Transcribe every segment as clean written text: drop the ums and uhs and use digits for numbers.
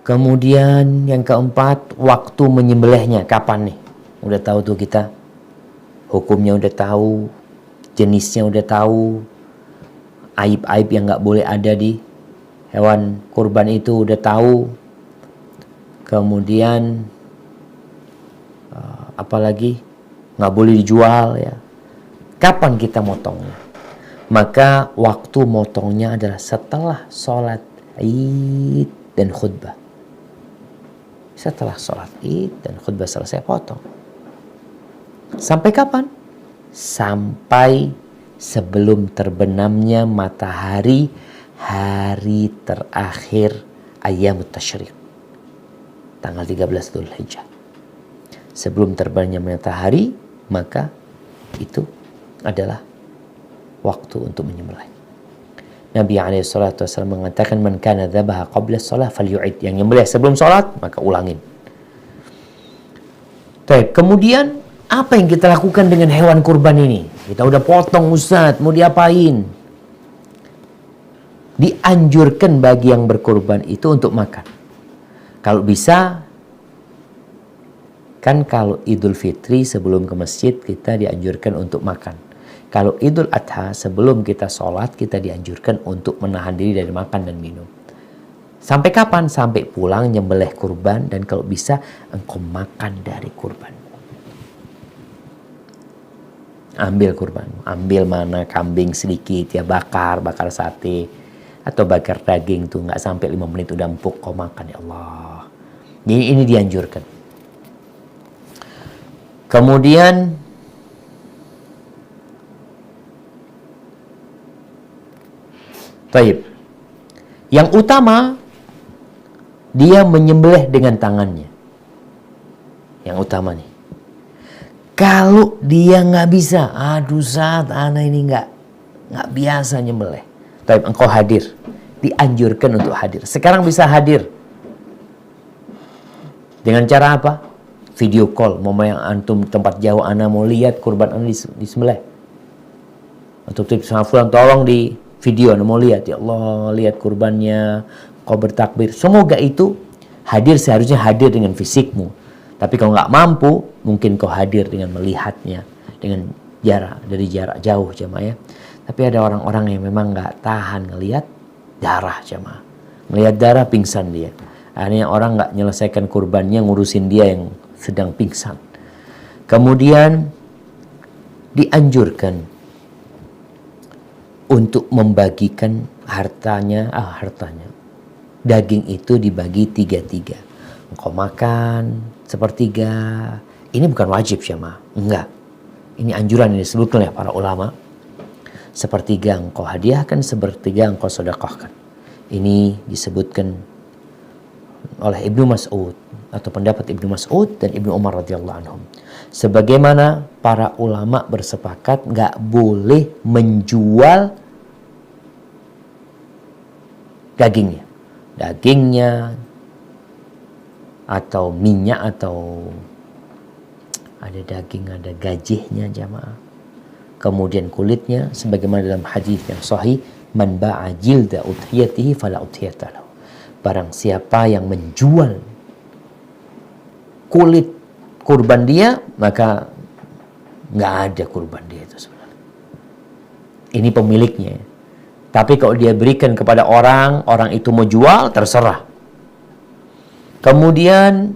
Kemudian yang keempat, waktu menyembelihnya kapan nih? Udah tahu tuh kita, hukumnya udah tahu, jenisnya udah tahu, aib-aib yang nggak boleh ada di hewan kurban itu udah tahu. Kemudian apalagi nggak boleh dijual ya. Kapan kita motongnya? Maka waktu motongnya adalah setelah sholat Id dan khutbah. Setelah sholat Id dan khutbah selesai potong. Sampai kapan? Sampai sebelum terbenamnya matahari hari terakhir Ayyamut Tasyriq. Tanggal 13 Dzulhijjah. Sebelum terbenamnya matahari, maka itu adalah waktu untuk menyembelih. Nabi SAW mengatakan, man kana dzabaha qabla shalah falyu'id. Yang nyembelih sebelum sholat, maka ulangin. Baik, kemudian apa yang kita lakukan dengan hewan kurban ini? Kita udah potong Ustaz, mau diapain? Dianjurkan bagi yang berkurban itu untuk makan. Kalau bisa, kan kalau Idul Fitri sebelum ke masjid kita dianjurkan untuk makan. Kalau Idul Adha sebelum kita sholat kita dianjurkan untuk menahan diri dari makan dan minum. Sampai kapan? Sampai pulang nyembelih kurban dan kalau bisa engkau makan dari kurban. Ambil kurban, ambil mana kambing sedikit ya, bakar sate atau bakar daging tuh nggak sampai 5 menit udah empuk kau makan, ya Allah. Jadi ini dianjurkan. Kemudian taib. Yang utama dia menyembelih dengan tangannya. Yang utama nih. Kalau dia nggak bisa, aduh Ustaz, ana ini nggak biasa nyembelih. Taib, engkau hadir. Dianjurkan untuk hadir. Sekarang bisa hadir. Dengan cara apa? Video call. Mau yang antum tempat jauh, ana mau lihat kurban ana disembelih. Untuk tips sama fulan, tolong di video, anda mau lihat, ya Allah, lihat kurbannya, kau bertakbir. Semoga itu hadir, seharusnya hadir dengan fisikmu. Tapi kalau nggak mampu, mungkin kau hadir dengan melihatnya, dengan dari jarak jauh, jemaah ya. Tapi ada orang-orang yang memang nggak tahan ngelihat darah, jemaah. Ngelihat darah pingsan dia. Akhirnya orang nggak menyelesaikan kurbannya, ngurusin dia yang sedang pingsan. Kemudian dianjurkan untuk membagikan hartanya. Daging itu dibagi 3/3. Engkau makan sepertiga. Ini bukan wajib jemaah, enggak. Ini anjuran yang disebutkan oleh para ulama. Sepertiga engkau hadiahkan, sepertiga engkau sedekahkan. Ini disebutkan oleh Ibnu Mas'ud atau pendapat Ibnu Mas'ud dan Ibnu Umar radhiyallahu anhum. Sebagaimana para ulama bersepakat nggak boleh menjual dagingnya atau minyak, atau ada daging, ada gajihnya jamaah. Kemudian kulitnya, sebagaimana dalam hadis yang sahih, man ba'a jilda udhiyatihi fala udhiyata lahu. Barang siapa yang menjual kulit kurban dia, maka nggak ada kurban dia itu sebenarnya. Ini pemiliknya. Tapi kalau dia berikan kepada orang itu mau jual, terserah. Kemudian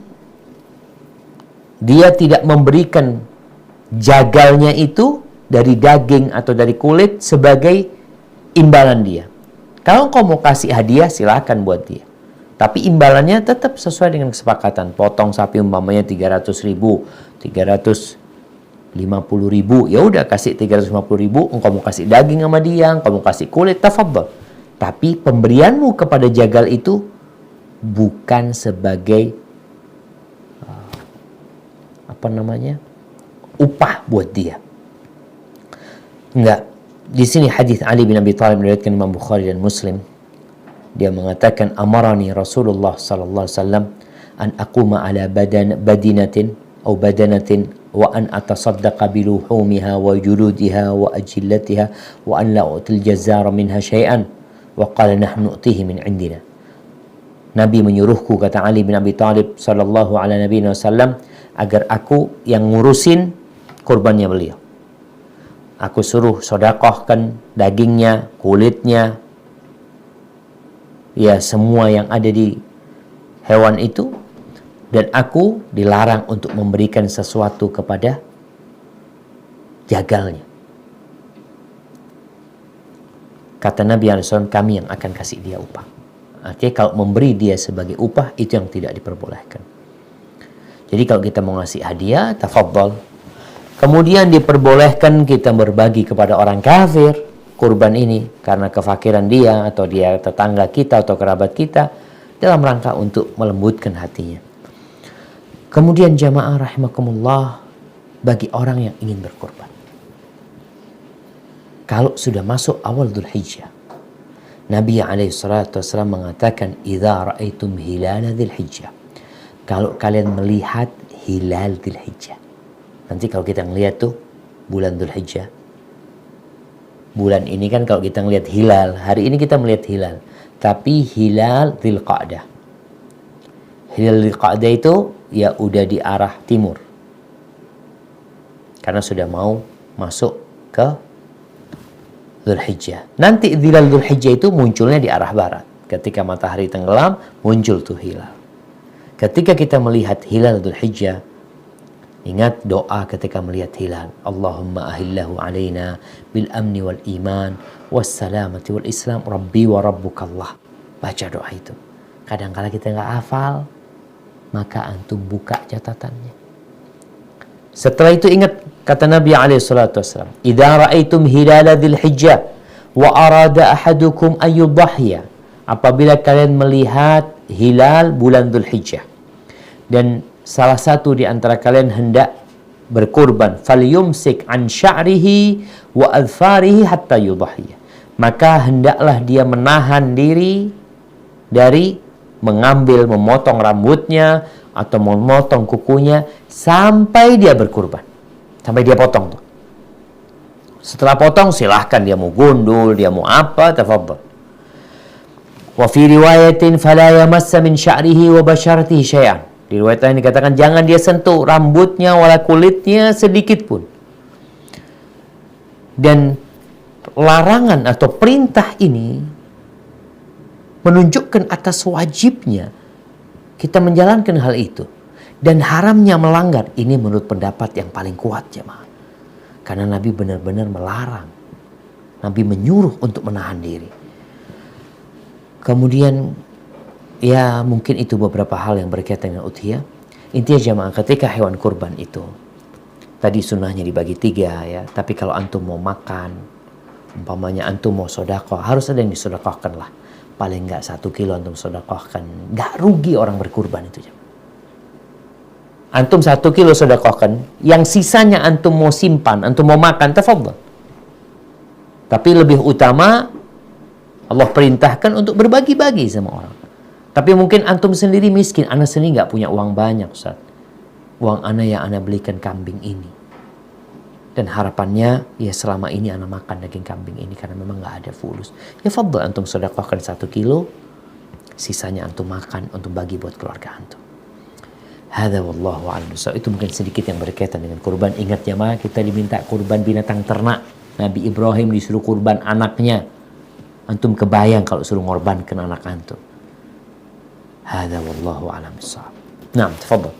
dia tidak memberikan jagalnya itu dari daging atau dari kulit sebagai imbalan dia. Kalau kau mau kasih hadiah, silakan buat dia. Tapi imbalannya tetap sesuai dengan kesepakatan. Potong sapi umpamanya 300.000, 350.000, ya udah kasih 350.000. Engkau mau kasih daging sama dia, engkau mau kasih kulit, tafadhal. Tapi pemberianmu kepada jagal itu bukan sebagai upah buat dia. Enggak. Di sini hadis Ali bin Abi Thalib diriwayatkan Imam Bukhari dan Muslim. Dia mengatakan, amarani Rasulullah sallallahu alaihi wasallam an aquma ala badanatin wa an atasaddaqa biluhumiha wa juludiha wa ajillatiha wa an la u'til jazzara minha syai'an wa qala nahnu nu'tihi min indina. Nabi menyuruhku, kata Ali bin Abi Thalib sallallahu alaihi wasallam, agar aku yang ngurusin kurbannya beliau. Aku suruh sodakohkan dagingnya, kulitnya, ya semua yang ada di hewan itu. Dan aku dilarang untuk memberikan sesuatu kepada jagalnya. Kata Nabi SAW, kami yang akan kasih dia upah. Artinya kalau memberi dia sebagai upah, itu yang tidak diperbolehkan. Jadi kalau kita mau ngasih hadiah, tafadhal. Kemudian diperbolehkan kita berbagi kepada orang kafir kurban ini karena kefakiran dia atau dia tetangga kita atau kerabat kita, dalam rangka untuk melembutkan hatinya. Kemudian jamaah rahimakumullah, bagi orang yang ingin berkurban, kalau sudah masuk awal Dzulhijjah, Nabi SAW mengatakan, "Idza ra'aitum hilal Dzulhijjah." Kalau kalian melihat hilal Dzulhijjah. Nanti kalau kita ngelihat tuh bulan Dzulhijjah. Bulan ini kan kalau kita ngelihat hilal, hari ini kita melihat hilal. Tapi hilal Dzulqa'dah. Hilal Dzulqa'dah itu ya udah di arah timur. Karena sudah mau masuk ke Dzulhijjah. Nanti hilal Dzulhijjah itu munculnya di arah barat. Ketika matahari tenggelam, muncul tuh hilal. Ketika kita melihat hilal Dzulhijjah, ingat doa ketika melihat hilal. Allahumma ahillahu alaina bil amni wal iman was salamati wal islam rabbi wa rabbukallah. Baca doa itu. Kadang-kala kita nggak hafal, maka antum buka catatannya. Setelah itu ingat kata Nabi SAW, "Idza ra'aitum hilala Dzulhijjah wa arada ahadukum an yudhhiya." Apabila kalian melihat hilal bulan Dzulhijjah dan salah satu di antara kalian hendak berkurban, falyumsik an sya'rihi wa adfarihi hatta yudhhiya. Maka hendaklah dia menahan diri dari mengambil, memotong rambutnya atau memotong kukunya sampai dia berkurban. Sampai dia potong tuh. Setelah potong silahkan dia mau gundul, dia mau apa, tafadhal. Wa fi riwayatin fala yamassa min sya'rihi wa basharatihi syai'an. Di riwayat lain dikatakan jangan dia sentuh rambutnya wala kulitnya sedikit pun. Dan larangan atau perintah ini menunjukkan atas wajibnya kita menjalankan hal itu. Dan haramnya melanggar, ini menurut pendapat yang paling kuat jemaah. Karena Nabi benar-benar melarang. Nabi menyuruh untuk menahan diri. Kemudian ya mungkin itu beberapa hal yang berkaitan dengan udhiyah. Intinya jemaah, ketika hewan kurban itu, tadi sunnahnya dibagi 3 ya. Tapi kalau antum mau makan, umpamanya antum mau sedekah, harus ada yang disedekahkan lah. Paling nggak 1 kilo antum sedekahkan. Nggak rugi orang berkurban itu jemaah. Antum 1 kilo sedekahkan, yang sisanya antum mau simpan, antum mau makan, tafadhal. Tapi lebih utama Allah perintahkan untuk berbagi-bagi sama orang. Tapi mungkin antum sendiri miskin, ana sendiri nggak punya uang banyak, Ustaz. Uang ana yang ana belikan kambing ini. Dan harapannya ya selama ini ana makan daging kambing ini karena memang nggak ada fulus. Ya fadhal antum sedekahkan 1 kilo, sisanya antum makan untuk bagi buat keluarga antum. Hadza wallahu a'lam. Itu mungkin sedikit yang berkaitan dengan kurban. Ingat jemaah, kita diminta kurban binatang ternak. Nabi Ibrahim disuruh kurban anaknya. Antum kebayang kalau suruh ngorbankan anak antum. Hadza wallahu a'lam bissawab. Naam, tafadhal.